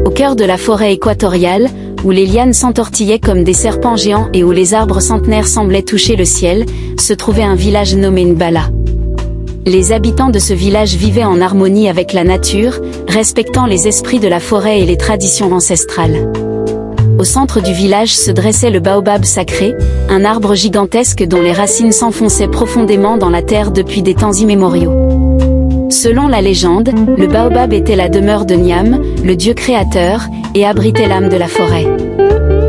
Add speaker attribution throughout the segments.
Speaker 1: Au cœur de la forêt équatoriale, où les lianes s'entortillaient comme des serpents géants et où les arbres centenaires semblaient toucher le ciel, se trouvait un village nommé Nbala. Les habitants de ce village vivaient en harmonie avec la nature, respectant les esprits de la forêt et les traditions ancestrales. Au centre du village se dressait le baobab sacré, un arbre gigantesque dont les racines s'enfonçaient profondément dans la terre depuis des temps immémoriaux. Selon la légende, le baobab était la demeure de Niam, le dieu créateur, et abritait l'âme de la forêt.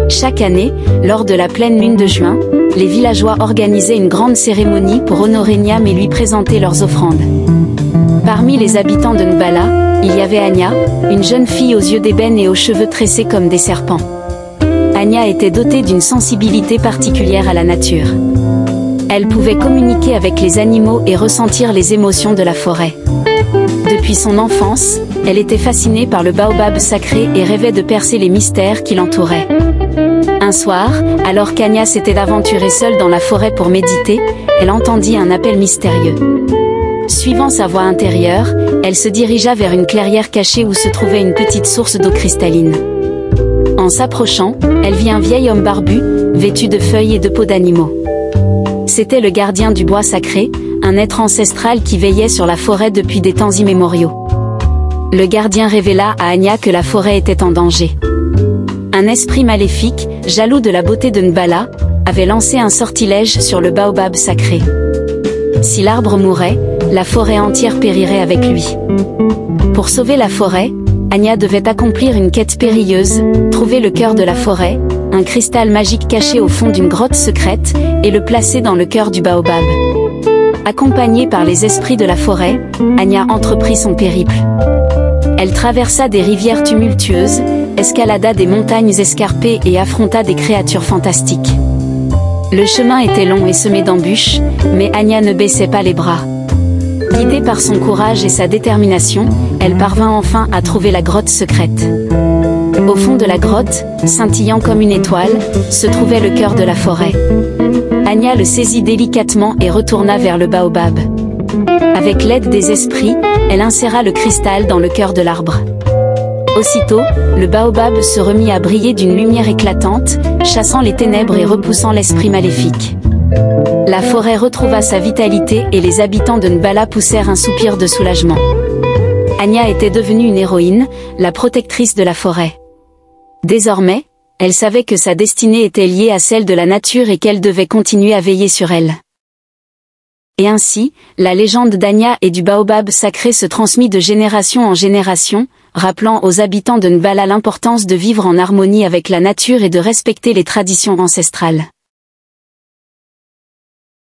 Speaker 1: Chaque année, lors de la pleine lune de juin, les villageois organisaient une grande cérémonie pour honorer Niam et lui présenter leurs offrandes. Parmi les habitants de Nbala, il y avait Anya, une jeune fille aux yeux d'ébène et aux cheveux tressés comme des serpents. Anya était dotée d'une sensibilité particulière à la nature. Elle pouvait communiquer avec les animaux et ressentir les émotions de la forêt. Depuis son enfance, elle était fascinée par le baobab sacré et rêvait de percer les mystères qui l'entouraient. Un soir, alors qu'Anya s'était aventurée seule dans la forêt pour méditer, elle entendit un appel mystérieux. Suivant sa voix intérieure, elle se dirigea vers une clairière cachée où se trouvait une petite source d'eau cristalline. En s'approchant, elle vit un vieil homme barbu, vêtu de feuilles et de peaux d'animaux. C'était le gardien du bois sacré, un être ancestral qui veillait sur la forêt depuis des temps immémoriaux. Le gardien révéla à Anya que la forêt était en danger. Un esprit maléfique, jaloux de la beauté de Nbala, avait lancé un sortilège sur le baobab sacré. Si l'arbre mourait, la forêt entière périrait avec lui. Pour sauver la forêt, Anya devait accomplir une quête périlleuse, trouver le cœur de la forêt, un cristal magique caché au fond d'une grotte secrète, et le placer dans le cœur du baobab. Accompagnée par les esprits de la forêt, Anya entreprit son périple. Elle traversa des rivières tumultueuses, escalada des montagnes escarpées et affronta des créatures fantastiques. Le chemin était long et semé d'embûches, mais Anya ne baissait pas les bras. Guidée par son courage et sa détermination, elle parvint enfin à trouver la grotte secrète. Au fond de la grotte, scintillant comme une étoile, se trouvait le cœur de la forêt. Anya le saisit délicatement et retourna vers le baobab. Avec l'aide des esprits, elle inséra le cristal dans le cœur de l'arbre. Aussitôt, le baobab se remit à briller d'une lumière éclatante, chassant les ténèbres et repoussant l'esprit maléfique. La forêt retrouva sa vitalité et les habitants de Nbala poussèrent un soupir de soulagement. Anya était devenue une héroïne, la protectrice de la forêt. Désormais, elle savait que sa destinée était liée à celle de la nature et qu'elle devait continuer à veiller sur elle. Et ainsi, la légende d'Anya et du baobab sacré se transmit de génération en génération, rappelant aux habitants de Nbala l'importance de vivre en harmonie avec la nature et de respecter les traditions ancestrales.